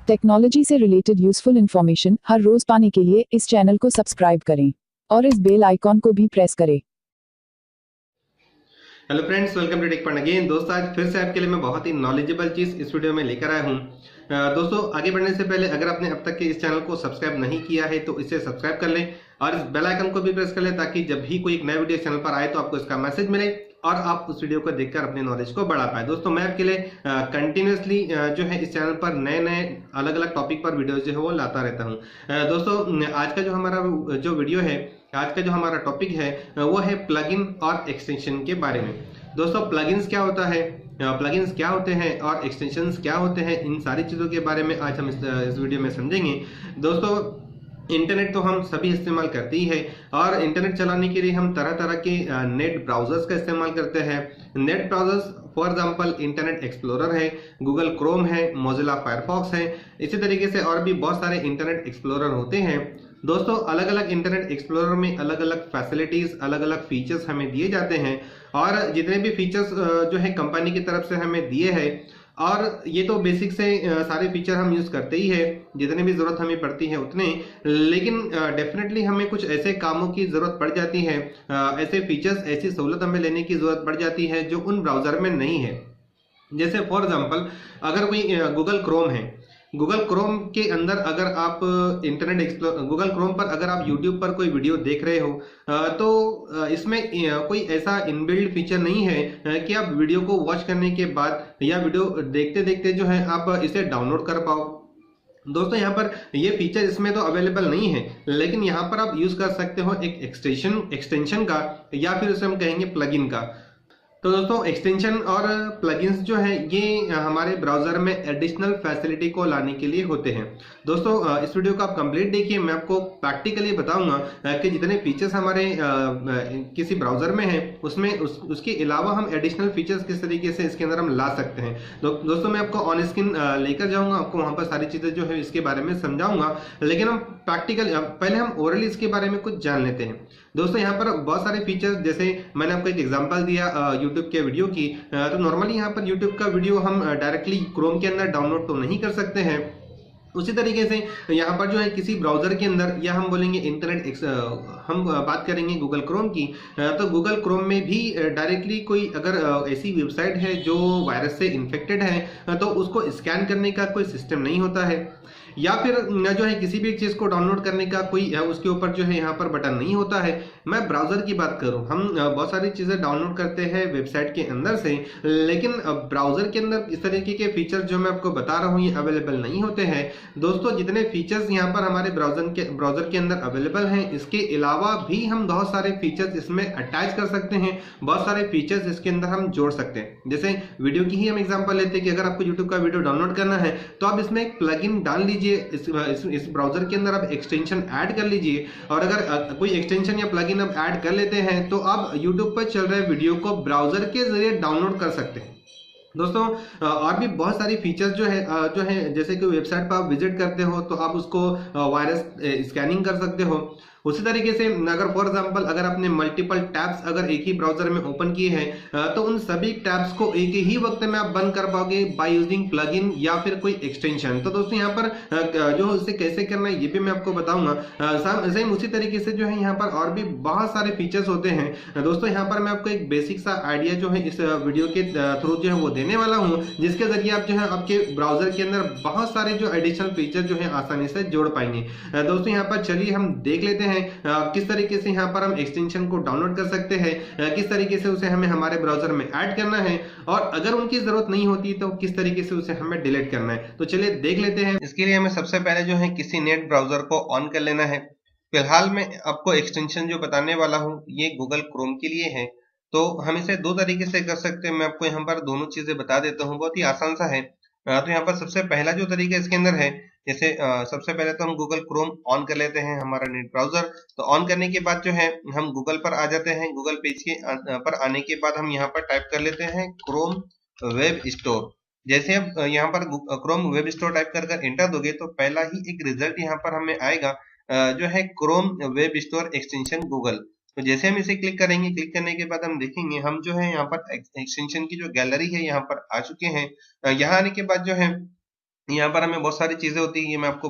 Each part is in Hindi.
टेक्नोलॉजी से रिलेटेड यूजफुल इन्फॉर्मेशन हर रोज पाने के लिए इस चैनल को सब्सक्राइब करें और इस बेल आइकॉन को भी प्रेस करें। Hello friends, welcome to Tech Point again. दोस्तों, आज फिर से आपके लिए मैं बहुत ही नॉलेजेबल चीज इस वीडियो में लेकर आया हूँ। दोस्तों, आगे बढ़ने से पहले अगर आपने अब तक के इस चैनल को सब्सक्राइब नहीं किया है तो इसे सब्सक्राइब कर लें और इस बेल आइकन को भी प्रेस कर लें ताकि जब भी कोई एक नया वीडियो चैनल पर आए तो आपको इसका मैसेज मिले और आप उस वीडियो को देखकर अपने नॉलेज को बढ़ा पाए। दोस्तों, मैं आपके लिए कंटिन्यूसली जो है इस चैनल पर नए नए अलग अलग टॉपिक पर वीडियोज जो है वो लाता रहता हूँ। दोस्तों, आज का जो हमारा जो वीडियो है, आज का जो हमारा टॉपिक है वो है प्लगइन और एक्सटेंशन के बारे में। दोस्तों, प्लगइन्स क्या होता है, प्लगइन्स क्या होते हैं और एक्सटेंशंस क्या होते हैं, इन सारी चीज़ों के बारे में आज हम इस वीडियो में समझेंगे। दोस्तों, इंटरनेट तो हम सभी इस्तेमाल करते ही है और इंटरनेट चलाने के लिए हम तरह तरह के नेट ब्राउजर्स का इस्तेमाल करते हैं। Net browsers for example internet explorer है, गूगल क्रोम है, मोजिला फायरफॉक्स है, इसी तरीके से और भी बहुत सारे इंटरनेट एक्सप्लोरर होते हैं। दोस्तों, अलग अलग इंटरनेट एक्सप्लोरर में अलग अलग फैसिलिटीज, अलग अलग फीचर्स हमें दिए जाते हैं और जितने भी फीचर्स जो है कंपनी की तरफ से हमें दिए हैं, और ये तो बेसिक से सारे फीचर हम यूज करते ही है, जितने भी जरूरत हमें पड़ती है उतने। लेकिन डेफिनेटली हमें कुछ ऐसे कामों की जरूरत पड़ जाती है, ऐसे फीचर्स, ऐसी सहूलत हमें लेने की जरूरत पड़ जाती है जो उन ब्राउजर में नहीं है। जैसे फॉर एग्जांपल, अगर कोई गूगल क्रोम है, गूगल क्रोम के अंदर अगर आप इंटरनेट एक्सप्लोर गूगल क्रोम पर अगर आप यूट्यूब पर कोई वीडियो देख रहे हो तो इसमें कोई ऐसा इनबिल्ड फीचर नहीं है कि आप वीडियो को वॉच करने के बाद या वीडियो देखते देखते जो है आप इसे डाउनलोड कर पाओ। दोस्तों, यहाँ पर ये फीचर इसमें तो अवेलेबल नहीं है, लेकिन यहाँ पर आप यूज कर सकते हो एक एक्सटेंशन का, या फिर उसे हम कहेंगे प्लगइन का। तो दोस्तों, एक्सटेंशन और प्लगइन्स जो है ये हमारे ब्राउजर में एडिशनल फैसिलिटी को लाने के लिए होते हैं। दोस्तों, इस वीडियो को आप कंप्लीट देखिए, मैं आपको प्रैक्टिकली बताऊंगा कि जितने फीचर्स हमारे किसी ब्राउजर में है उसमें उसके अलावा हम एडिशनल फीचर्स किस तरीके से इसके अंदर हम ला सकते हैं। दोस्तों, मैं आपको ऑन स्क्रीन लेकर जाऊंगा, आपको वहां पर सारी चीजें जो है इसके बारे में समझाऊंगा, लेकिन हम प्रैक्टिकल पहले हम ओरली इसके बारे में कुछ जान लेते हैं। दोस्तों, यहाँ पर बहुत सारे फीचर्स, जैसे मैंने आपको एक एग्जांपल दिया यूट्यूब के वीडियो की, तो नॉर्मली यहाँ पर यूट्यूब का वीडियो हम डायरेक्टली क्रोम के अंदर डाउनलोड तो नहीं कर सकते हैं। उसी तरीके से यहाँ पर जो है किसी ब्राउजर के अंदर, या हम बोलेंगे हम बात करेंगे गूगल क्रोम की, तो गूगल क्रोम में भी डायरेक्टली कोई अगर ऐसी वेबसाइट है जो वायरस से इन्फेक्टेड है तो उसको स्कैन करने का कोई सिस्टम नहीं होता है, या फिर जो है किसी भी चीज को डाउनलोड करने का कोई उसके ऊपर जो है यहाँ पर बटन नहीं होता है। मैं ब्राउजर की बात करूं, हम बहुत सारी चीजें डाउनलोड करते हैं वेबसाइट के अंदर से, लेकिन ब्राउजर के अंदर इस तरीके के फीचर्स जो मैं आपको बता रहा हूँ ये अवेलेबल नहीं होते हैं। दोस्तों, जितने फीचर्स यहाँ पर हमारे ब्राउजर के अंदर अवेलेबल हैं, इसके अलावा भी हम बहुत सारे फीचर्स इसमें अटैच कर सकते हैं, बहुत सारे फीचर्स इसके अंदर हम जोड़ सकते हैं। जैसे वीडियो की ही हम एग्जांपल लेते हैं कि अगर आपको यूट्यूब का वीडियो डाउनलोड करना है तो आप इसमें एक प्लगइन डाल लीजिए, इस ब्राउजर के अंदर आप एक्सटेंशन ऐड कर लीजिए, और अगर कोई एक्सटेंशन या प्लगइन आप ऐड कर लेते हैं तो आप यूट्यूब पर चल रहे वीडियो को ब्राउजर के जरिए डाउनलोड कर सकते हैं। दोस्तों, और भी बहुत सारी फीचर्स जो है जैसे कि वेबसाइट पर आप विजिट करते हो तो आप उसको वायरस स्कैनिंग कर सकते हो। उसी तरीके से अगर फॉर एग्जांपल अगर आपने मल्टीपल टैब्स अगर एक ही ब्राउजर में ओपन किए हैं तो उन सभी टैब्स को एक ही वक्त में आप बंद कर पाओगे बाय यूजिंग प्लगइन या फिर कोई एक्सटेंशन। तो दोस्तों, यहाँ पर जो इसे कैसे करना है ये भी मैं आपको बताऊंगा। सेम उसी तरीके से जो है यहाँ पर और भी बहुत सारे फीचर्स होते हैं। दोस्तों, यहाँ पर मैं आपको एक बेसिक सा आइडिया जो है इस वीडियो के थ्रू जो है वो देने वाला हूँ, जिसके जरिए आप जो है आपके ब्राउजर के अंदर बहुत सारे जो एडिशनल फीचर जो है आसानी से जोड़ पाएंगे। दोस्तों, यहाँ पर चलिए हम देख लेते हैं किस तरीके से यहाँ पर हम एक्सटेंशन को डाउनलोड कर सकते हैं, किस तरीके से उसे हमें हमारे ब्राउजर में ऐड करना है, और अगर उनकी जरूरत नहीं होती तो किस तरीके से उसे हमें डिलीट करना है। तो चलिए देख लेते हैं। इसके लिए हमें सबसे पहले जो है किसी नेट ब्राउजर को ऑन कर लेना है। फिलहाल मैं आपको एक्सटेंशन जो बताने वाला हूँ ये गूगल क्रोम के लिए है, तो हम इसे दो तरीके से कर सकते हैं। मैं आपको यहाँ पर दोनों चीजें बता देता हूँ, बहुत ही आसान सा है। तो यहाँ पर सबसे पहला जो तरीका इसके अंदर है, जैसे सबसे पहले तो हम गूगल क्रोम ऑन कर लेते हैं, हमारा नेट ब्राउजर। तो ऑन करने के बाद जो है हम गूगल पर आ जाते हैं। गूगल पेज के पर आने के बाद हम यहाँ पर टाइप कर लेते हैं क्रोम वेब स्टोर। जैसे अब यहाँ पर क्रोम वेब स्टोर टाइप कर एंटर दोगे तो पहला ही एक रिजल्ट यहाँ पर हमें आएगा जो है Chrome web store extension Google. तो जैसे हम इसे क्लिक करेंगे, क्लिक करने के बाद हम देखेंगे हम जो है यहाँ पर एक्सटेंशन की जो गैलरी है यहाँ पर आ चुके हैं। यहाँ आने के बाद जो है यहाँ पर हमें बहुत सारी चीजें होती है, ये मैं आपको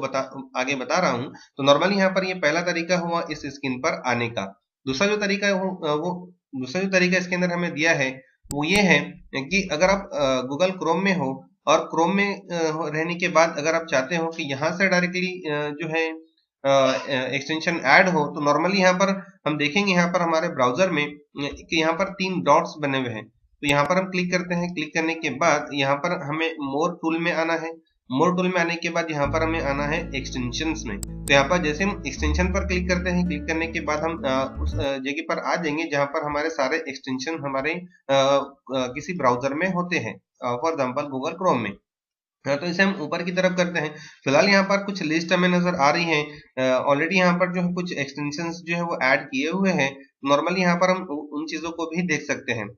आगे बता रहा हूँ। तो नॉर्मली यहाँ पर ये पहला तरीका हुआ इस स्क्रीन पर आने का। दूसरा जो तरीका है वो दूसरा जो तरीका इसके अंदर हमें दिया है वो ये है कि अगर आप गूगल क्रोम में हो और क्रोम में रहने के बाद अगर आप चाहते हो कि यहाँ से डायरेक्टली जो है एक्सटेंशन ऐड हो, तो नॉर्मली यहाँ पर हम देखेंगे यहाँ पर हमारे ब्राउजर में कि यहाँ पर 3 डॉट्स बने हुए हैं। तो यहाँ पर हम क्लिक करते हैं, क्लिक करने के बाद यहाँ पर हमें मोर टूल में आना है। मोर टूल में आने के बाद यहाँ पर हमें आना है एक्सटेंशंस में। तो यहाँ पर जैसे हम एक्सटेंशन पर क्लिक करते हैं, क्लिक करने के बाद हम उस जगह पर आ जाएंगे जहाँ पर हमारे सारे एक्सटेंशन हमारे किसी ब्राउजर में होते हैं, फॉर एग्जाम्पल गूगल क्रोम में। तो इसे हम ऊपर की तरफ करते हैं। फिलहाल यहाँ पर कुछ लिस्ट हमें नजर आ रही है। ऑलरेडी यहाँ पर जो है कुछ एक्सटेंशंस जो है वो ऐड किए हुए हैं। नॉर्मली यहाँ पर हम उन चीजों को भी देख सकते हैं।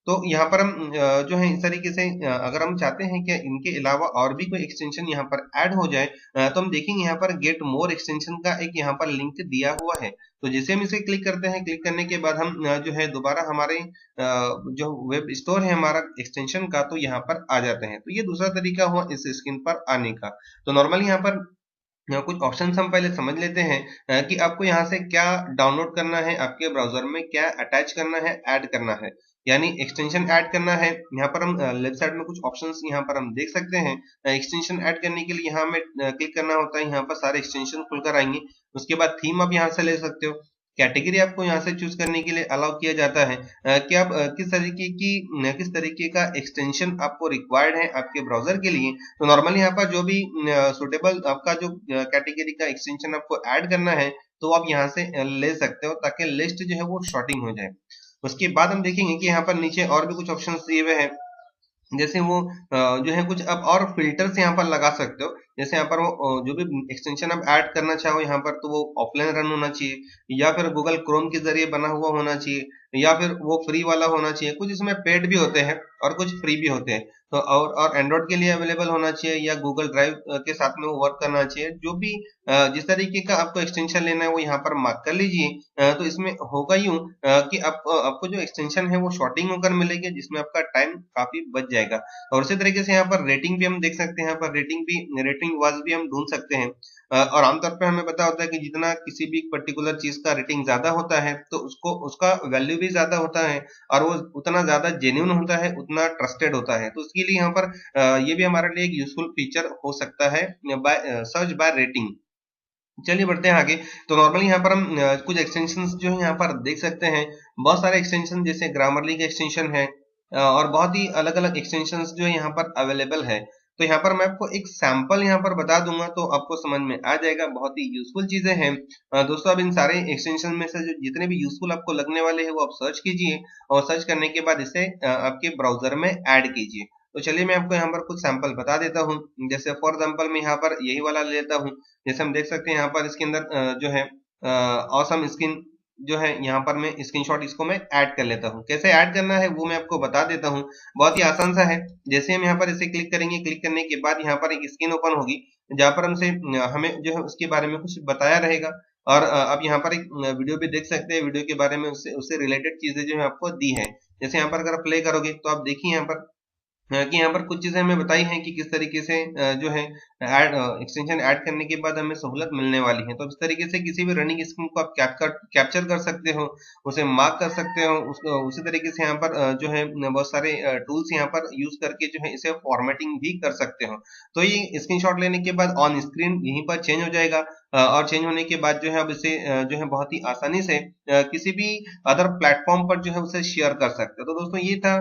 तो यहाँ पर हम जो है इस तरीके से अगर हम चाहते हैं कि इनके अलावा और भी कोई एक्सटेंशन यहाँ पर ऐड हो जाए, तो हम देखेंगे यहाँ पर गेट मोर एक्सटेंशन का एक यहाँ पर लिंक दिया हुआ है। तो जैसे हम इसे क्लिक करते हैं, क्लिक करने के बाद हम जो है दोबारा हमारे जो वेब स्टोर है हमारा एक्सटेंशन का, तो यहाँ पर आ जाते हैं। तो ये दूसरा तरीका हुआ इस स्क्रीन पर आने का। तो नॉर्मली यहाँ पर कुछ ऑप्शंस हम पहले समझ लेते हैं कि आपको यहाँ से क्या डाउनलोड करना है, आपके ब्राउजर में क्या अटैच करना है, ऐड करना है, यानी एक्सटेंशन ऐड करना है। यहाँ पर हम लेफ्ट साइड में कुछ ऑप्शंस यहाँ पर हम देख सकते हैं। एक्सटेंशन ऐड करने के लिए यहाँ में क्लिक करना होता है, यहाँ पर सारे एक्सटेंशन खुलकर आएंगे। उसके बाद थीम आप यहाँ से ले सकते हो। कैटेगरी आपको यहाँ से चूज करने के लिए अलाउ किया जाता है कि आप किस तरीके का एक्सटेंशन आपको रिक्वायर्ड है आपके ब्राउजर के लिए। तो नॉर्मली यहाँ पर जो भी सुटेबल आपका जो कैटेगरी का एक्सटेंशन आपको ऐड करना है, तो आप यहाँ से ले सकते हो ताकि लिस्ट जो है वो शॉर्टिंग हो जाए। उसके बाद हम देखेंगे कि यहाँ पर नीचे और भी कुछ ऑप्शंस दिए हुए हैं, जैसे वो जो है कुछ अब और फिल्टर्स यहाँ पर लगा सकते हो। जैसे यहाँ पर वो जो भी एक्सटेंशन आप ऐड करना चाहो यहाँ पर, तो वो ऑफलाइन रन होना चाहिए या फिर गूगल क्रोम के जरिए बना हुआ होना चाहिए या फिर वो फ्री वाला होना चाहिए। कुछ इसमें पेड भी होते हैं और कुछ फ्री भी होते हैं। तो और एंड्रॉइड के लिए अवेलेबल होना चाहिए या गूगल ड्राइव के साथ में वो वर्क करना चाहिए। जो भी जिस तरीके का आपको एक्सटेंशन लेना है वो यहाँ पर मार्क कर लीजिए। तो इसमें होगा यूं कि आपको जो एक्सटेंशन है वो शॉर्टिंग होकर मिलेगी, जिसमें आपका टाइम काफी बच जाएगा। और उसी तरीके से यहाँ पर रेटिंग भी हम देख सकते हैं, यहाँ पर रेटिंग वाइज भी हम ढूंढ सकते हैं। और आमतौर पे हमें पता होता है कि जितना किसी भी पर्टिकुलर चीज का रेटिंग ज्यादा होता है तो उसका वैल्यू भी ज्यादा होता है और वो उतना ज्यादा जेन्युइन होता है, उतना ट्रस्टेड होता है। तो उसके लिए यहाँ पर ये भी हमारे लिए एक यूजफुल फीचर हो सकता है, सर्च बाय रेटिंग। चलिए बढ़ते हैं आगे। तो नॉर्मली यहाँ पर हम कुछ एक्सटेंशंस जो है यहाँ पर देख सकते हैं। बहुत सारे एक्सटेंशन जैसे ग्रामरली का एक्सटेंशन है और बहुत ही अलग अलग एक्सटेंशंस जो है यहाँ पर अवेलेबल है। तो यहाँ पर मैं आपको एक सैंपल यहाँ पर बता दूंगा तो आपको समझ में आ जाएगा। बहुत ही यूजफुल चीजें हैं दोस्तों। अब इन सारे एक्सटेंशन में से जो जितने भी यूजफुल आपको लगने वाले हैं वो आप सर्च कीजिए और सर्च करने के बाद इसे आपके ब्राउजर में ऐड कीजिए। तो चलिए मैं आपको यहाँ पर कुछ सैंपल बता देता हूँ। जैसे फॉर एग्जाम्पल मैं यहाँ पर यही वाला ले लेता हूँ। जैसे हम देख सकते हैं यहाँ पर इसके अंदर जो है ऑसम स्किन जो है, यहाँ पर मैं स्क्रीनशॉट इसको मैं ऐड कर लेता हूँ। कैसे ऐड करना है वो मैं आपको बता देता हूँ। बहुत ही आसान सा है। जैसे हम यहाँ पर इसे क्लिक करेंगे, क्लिक करने के बाद यहाँ पर एक स्क्रीन ओपन होगी जहाँ पर हमसे हमें जो है उसके बारे में कुछ बताया रहेगा। और अब यहाँ पर एक वीडियो भी देख सकते हैं। वीडियो के बारे में उससे रिलेटेड चीजें जो है आपको दी है। जैसे यहाँ पर अगर आप प्ले करोगे तो आप देखिए यहाँ पर कि यहाँ पर कुछ चीजें हमें बताई हैं कि किस तरीके से जो है एक्सटेंशन ऐड करने के बाद हमें सहूलत मिलने वाली है। तो इस तरीके से किसी भी रनिंग स्क्रीन को आप कैप्चर कर सकते हो, उसे मार्क कर सकते हो। उसी तरीके से यहाँ पर जो है बहुत सारे टूल्स यहाँ पर यूज करके जो है इसे फॉर्मेटिंग भी कर सकते हो। तो ये स्क्रीनशॉट लेने के बाद ऑन स्क्रीन यहीं पर चेंज हो जाएगा और चेंज होने के बाद जो है अब इसे जो है बहुत ही आसानी से किसी भी अदर प्लेटफॉर्म पर जो है उसे शेयर कर सकते हो। तो दोस्तों ये था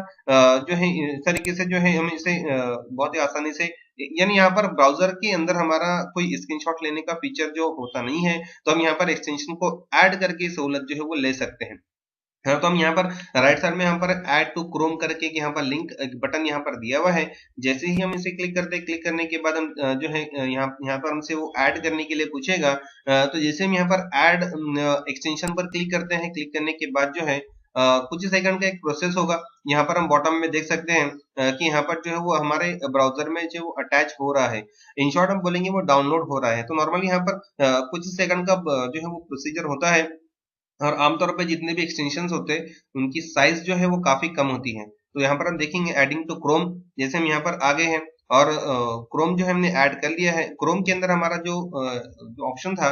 जो है इस तरीके से जो है हम इसे बहुत ही आसानी से, यानी यहाँ पर ब्राउजर के अंदर हमारा कोई स्क्रीनशॉट लेने का फीचर जो होता नहीं है, तो हम यहाँ पर एक्सटेंशन को ऐड करके सहूलत जो है वो ले सकते हैं। हाँ, तो हम यहाँ पर राइट साइड में यहाँ पर ऐड टू क्रोम करके यहाँ पर लिंक बटन यहाँ पर दिया हुआ है। जैसे ही हम इसे क्लिक करते हैं, क्लिक करने के बाद हम जो है यहाँ पर हमसे वो ऐड करने के लिए पूछेगा। तो जैसे हम यहाँ पर ऐड एक्सटेंशन पर क्लिक करते हैं, क्लिक करने के बाद जो है कुछ ही सेकंड का एक प्रोसेस होगा। यहाँ पर हम बॉटम में देख सकते हैं कि यहाँ पर जो है वो हमारे ब्राउजर में जो अटैच हो रहा है। इन शॉर्ट हम बोलेंगे वो डाउनलोड हो रहा है। तो नॉर्मली यहाँ पर कुछ ही सेकंड का जो है वो प्रोसीजर होता है और आमतौर पे जितने भी एक्सटेंशंस होते हैं उनकी साइज जो है वो काफी कम होती है। तो यहाँ पर हम देखेंगे एडिंग टू क्रोम। जैसे हम यहाँ पर आ गए हैं और क्रोम जो है हमने ऐड कर लिया है। क्रोम के अंदर हमारा जो ऑप्शन था,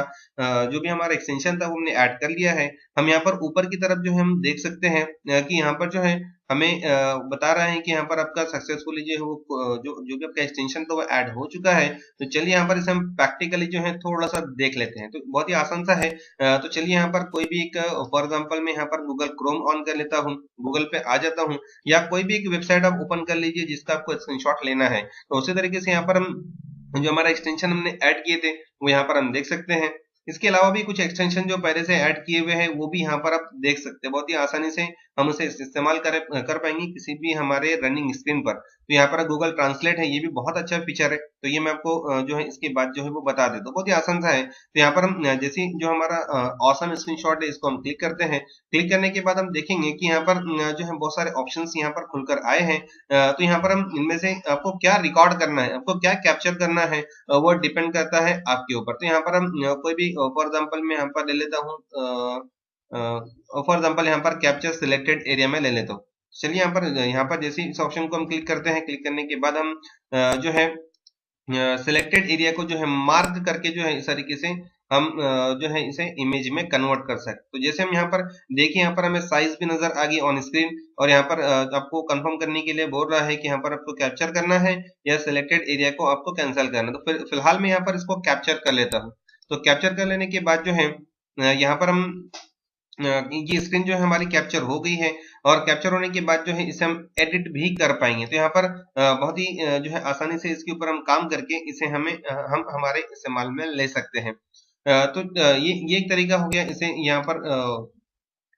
जो भी हमारा एक्सटेंशन था वो हमने ऐड कर लिया है। हम यहाँ पर ऊपर की तरफ जो है हम देख सकते हैं कि यहाँ पर जो है हमें बता रहा है कि यहाँ पर आपका सक्सेसफुली जो है वो जो जो भी आपका एक्सटेंशन था वो ऐड हो चुका है। तो चलिए यहाँ पर इसे हम प्रैक्टिकली जो है थोड़ा सा देख लेते हैं। तो बहुत ही आसान सा है। तो चलिए यहाँ पर कोई भी एक फॉर एग्जांपल मैं यहाँ पर गूगल क्रोम ऑन कर लेता हूँ, गूगल पे आ जाता हूँ, या कोई भी एक वेबसाइट आप ओपन कर लीजिए जिसका आपको स्क्रीनशॉट लेना है। तो उसी तरीके से यहाँ पर हम जो हमारा एक्सटेंशन हमने ऐड किए थे वो यहाँ पर हम देख सकते हैं। इसके अलावा भी कुछ एक्सटेंशन जो पहले से ऐड किए हुए हैं वो भी यहाँ पर आप देख सकते हैं। बहुत ही आसानी से हम उसे इस्तेमाल कर पाएंगे किसी भी हमारे रनिंग स्क्रीन पर। तो यहाँ पर गूगल ट्रांसलेट है, ये भी बहुत अच्छा फीचर है। तो ये मैं आपको जो है इसके बाद जो है वो बता देता हूँ। बहुत ही आसान सा है। तो यहाँ पर हम जैसे जो हमारा ऑसम स्क्रीनशॉट है इसको हम क्लिक करते हैं। क्लिक करने के बाद हम देखेंगे कि यहाँ पर जो है बहुत सारे ऑप्शंस यहाँ पर खुलकर आए हैं। तो यहाँ पर हम इनमें से आपको क्या रिकॉर्ड करना है, आपको क्या कैप्चर करना है, वो डिपेंड करता है आपके ऊपर। तो यहाँ पर हम कोई भी फॉर एग्जांपल मैं यहाँ पर ले लेता हूँ, फॉर एग्जांपल यहाँ पर कैप्चर सिलेक्टेड एरिया में ले लेता हूँ। चलिए यहाँ पर जैसे इस ऑप्शन को हम क्लिक करते हैं, क्लिक करने के बाद हम जो है सिलेक्टेड एरिया को जो है मार्क करके जो है इस तरीके से हम जो है इसे इमेज में कन्वर्ट कर सकते। तो जैसे हम यहाँ पर देखिए, यहाँ पर हमें साइज भी नजर आ गई ऑन स्क्रीन, और यहाँ पर आपको कंफर्म करने के लिए बोल रहा है कि यहाँ पर आपको कैप्चर करना है या सिलेक्टेड एरिया को आपको कैंसिल करना है। तो फिर फिलहाल मैं यहाँ पर इसको कैप्चर कर लेता हूँ। तो कैप्चर कर लेने के बाद जो है यहाँ पर हम ये स्क्रीन जो है हमारी कैप्चर हो गई है, और कैप्चर होने के बाद जो है इसे हम एडिट भी कर पाएंगे। तो यहाँ पर बहुत ही जो है आसानी से इसके ऊपर हम काम करके इसे हम हमारे इस्तेमाल में ले सकते हैं। तो ये एक तरीका हो गया। इसे यहाँ पर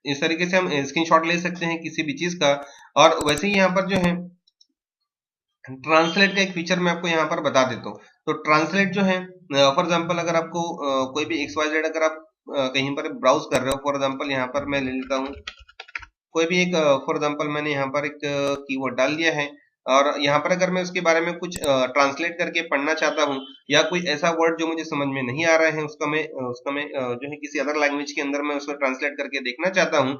इस तरीके से हम स्क्रीनशॉट ले सकते हैं किसी भी चीज का। और वैसे ही यहाँ पर जो है ट्रांसलेट का एक फीचर मैं आपको यहाँ पर बता देता हूँ। तो ट्रांसलेट जो है फॉर एग्जांपल अगर आपको कोई भी XYZ अगर आप कहीं पर ब्राउज कर रहे हो, फॉर एग्जांपल यहाँ पर मैं ले लेता हूँ कोई भी एक फॉर एग्जांपल मैंने यहाँ पर एक कीवर्ड डाल दिया है, और यहाँ पर अगर मैं उसके बारे में कुछ ट्रांसलेट करके पढ़ना चाहता हूँ, या कोई ऐसा वर्ड जो मुझे समझ में नहीं आ रहा है उसका मैं जो है किसी अदर लैंग्वेज के अंदर मैं उसको ट्रांसलेट करके देखना चाहता हूँ।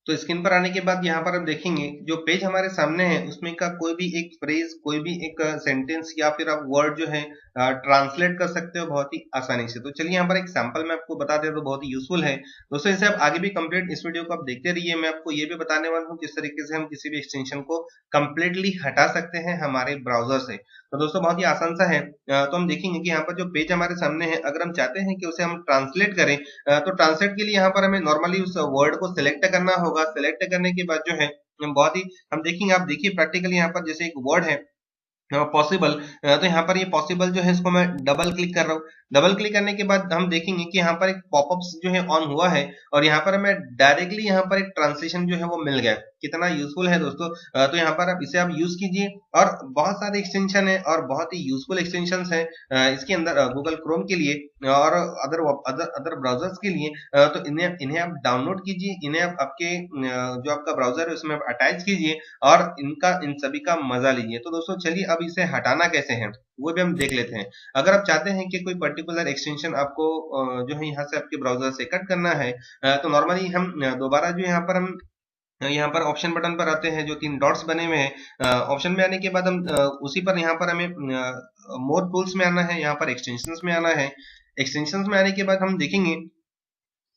तो स्क्रीन पर आने के बाद यहाँ पर आप देखेंगे जो पेज हमारे सामने है उसमें का कोई भी एक फ्रेज, कोई भी एक सेंटेंस या फिर आप वर्ड जो है ट्रांसलेट कर सकते हो बहुत ही आसानी से। तो चलिए यहाँ पर एक सैंपल मैं आपको बता देता हूँ, बहुत ही यूजफुल है दोस्तों। इसे आप आगे भी कंप्लीट इस वीडियो को आप देखते रहिए। मैं आपको ये भी बताने वाला हूँ किस तरीके से हम किसी भी एक्सटेंशन को कंप्लीटली हटा सकते हैं हमारे ब्राउजर से। तो दोस्तों बहुत ही आसान सा है। तो हम देखेंगे कि यहाँ पर जो पेज हमारे सामने है, अगर हम चाहते हैं कि उसे हम ट्रांसलेट करें, तो ट्रांसलेट के लिए यहाँ पर हमें नॉर्मली उस वर्ड को सिलेक्ट करना होगा। सिलेक्ट करने के बाद जो है हम देखेंगे, आप देखिए प्रैक्टिकली यहाँ पर जैसे एक वर्ड है पॉसिबल, तो यहाँ पर ये पॉसिबल जो है इसको मैं डबल क्लिक कर रहा हूँ। डबल क्लिक करने के बाद हम देखेंगे कि यहाँ पर एक पॉपअप्स जो है ऑन हुआ है, और यहाँ पर हमें डायरेक्टली यहाँ पर एक ट्रांसलेशन जो है वो मिल गया। कितना यूजफुल है दोस्तों। तो यहाँ पर आप इसे आप यूज कीजिए, और बहुत सारे एक्सटेंशन है और बहुत ही यूजफुल एक्सटेंशन है इसके अंदर गूगल क्रोम के लिए और अदर ब्राउजर्स के लिए। तो इन्हें आप डाउनलोड कीजिए, इन्हें आप आपके जो आपका ब्राउजर है उसमें आप अटैच कीजिए, और इन सभी का मजा लीजिए। तो दोस्तों चलिए अब इसे हटाना कैसे है वो भी हम देख लेते हैं। अगर आप चाहते हैं कि कोई पर्टिकुलर एक्सटेंशन आपको जो है यहाँ से आपके ब्राउजर से कट करना है, तो नॉर्मली हम दोबारा जो यहाँ पर ऑप्शन बटन पर आते हैं, जो 3 डॉट्स बने हुए हैं। ऑप्शन में आने के बाद हम उसी पर यहाँ पर हमें मोर टूल्स में आना है, यहाँ पर एक्सटेंशंस में आना है। एक्सटेंशंस में आने के बाद हम देखेंगे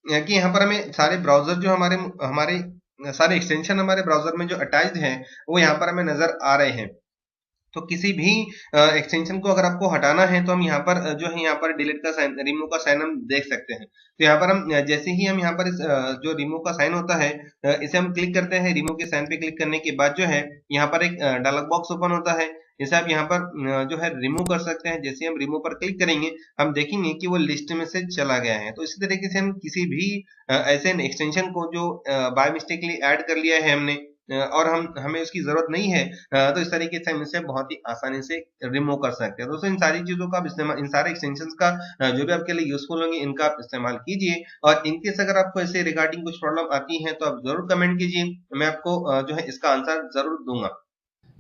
कि यहाँ पर हमें सारे ब्राउजर जो हमारे सारे एक्सटेंशन हमारे ब्राउजर में जो अटैच्ड हैं वो यहाँ पर हमें नजर आ रहे हैं। तो किसी भी एक्सटेंशन को अगर आपको हटाना है तो हम यहाँ पर जो है यहाँ पर डिलीट का साइन, रिमूव का साइन हम देख सकते हैं। तो यहाँ पर हम जैसे ही हम यहाँ पर इस जो रिमूव का साइन होता है इसे हम क्लिक करते हैं। रिमूव के साइन पे क्लिक करने के बाद जो है यहाँ पर एक डायलॉग बॉक्स ओपन होता है, इसे आप यहाँ पर जो है रिमूव कर सकते हैं। जैसे हम रिमूव पर क्लिक करेंगे हम देखेंगे कि वो लिस्ट में से चला गया है। तो इसी तरीके से हम किसी भी ऐसे एक्सटेंशन को जो बाय मिस्टेकली ऐड कर लिया है हमने और हमें उसकी जरूरत नहीं है, तो इस तरीके से हम इसे बहुत ही आसानी से रिमूव कर सकते हैं। दोस्तों इन सारी चीजों का आप इस्तेमाल, इन सारे एक्सटेंशंस का जो भी आपके लिए यूजफुल होंगे इनका आप इस्तेमाल कीजिए। और इनकेस अगर आपको ऐसे रिगार्डिंग कुछ प्रॉब्लम आती है तो आप जरूर कमेंट कीजिए, मैं आपको जो है इसका आंसर जरूर दूंगा।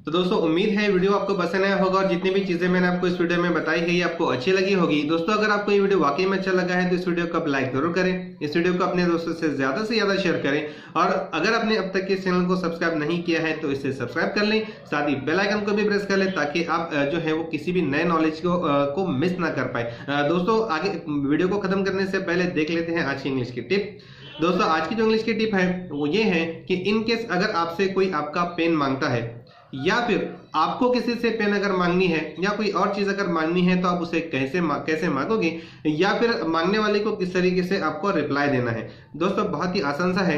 तो दोस्तों उम्मीद है वीडियो आपको पसंद आया होगा और जितनी भी चीजें मैंने आपको इस वीडियो में बताई है ये आपको अच्छी लगी होगी। दोस्तों अगर आपको ये वीडियो वाकई में अच्छा लगा है तो इस वीडियो को आप लाइक जरूर करें, इस वीडियो को अपने दोस्तों से ज्यादा शेयर करें और अगर आपने अब तक इस चैनल को सब्सक्राइब नहीं किया है तो इसे सब्सक्राइब कर लें, साथ ही बेल आइकन को भी प्रेस कर लें ताकि आप जो है वो किसी भी नए नॉलेज को मिस ना कर पाए। दोस्तों आगे वीडियो को खत्म करने से पहले देख लेते हैं आज की इंग्लिश की टिप। दोस्तों आज की जो इंग्लिश की टिप है वो ये है कि इन केस अगर आपसे कोई आपका पेन मांगता है या फिर आपको किसी से पेन अगर मांगनी है या कोई और चीज अगर मांगनी है तो आप उसे कैसे मांगोगे या फिर मांगने वाले को किस तरीके से आपको रिप्लाई देना है। दोस्तों बहुत ही आसान सा है।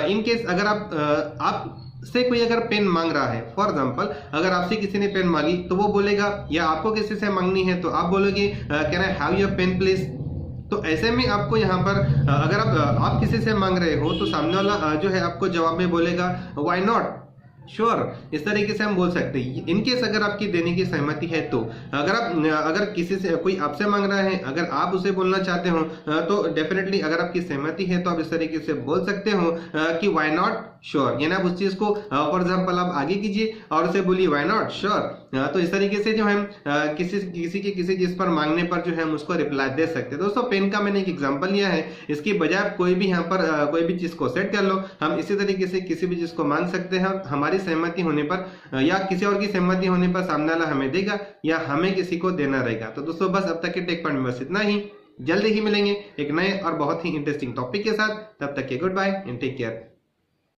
इन केस अगर आप से कोई अगर पेन मांग रहा है, फॉर एग्जांपल अगर आपसे किसी ने पेन मांगी तो वो बोलेगा, या आपको किसी से मांगनी है तो आप बोलोगे can I have your pen please. तो ऐसे में आपको यहाँ पर अगर आप किसी से मांग रहे हो तो सामने वाला जो है आपको जवाब में बोलेगा व्हाई नॉट, श्योर इस तरीके से हम बोल सकते हैं। इनकेस अगर आपकी देने की सहमति है तो अगर किसी से कोई आपसे मांग रहा है, अगर आप उसे बोलना चाहते हो तो डेफिनेटली अगर आपकी सहमति है तो आप इस तरीके से बोल सकते हो कि व्हाई नॉट श्योर, यानी आप उस चीज को फॉर एग्जांपल आप आगे कीजिए और उसे बोलिए व्हाई नॉट श्योर। तो इस तरीके से जो है किसी चीज पर मांगने पर जो है हम उसको रिप्लाई दे सकते हैं। दोस्तों पेन का मैंने एक एग्जांपल लिया है, इसकी बजाय आप कोई भी यहाँ पर कोई भी चीज को सेट कर लो। हम इसी तरीके से किसी भी चीज को मांग सकते हैं, हमारी सहमति होने पर या किसी और की सहमति होने पर सामने वाला हमें देगा या हमें किसी को देना रहेगा। तो दोस्तों बस अब तक के टेक पॉइंट में बस इतना ही। जल्दी ही मिलेंगे एक नए और बहुत ही इंटरेस्टिंग टॉपिक के साथ। तब तक के goodbye and take care.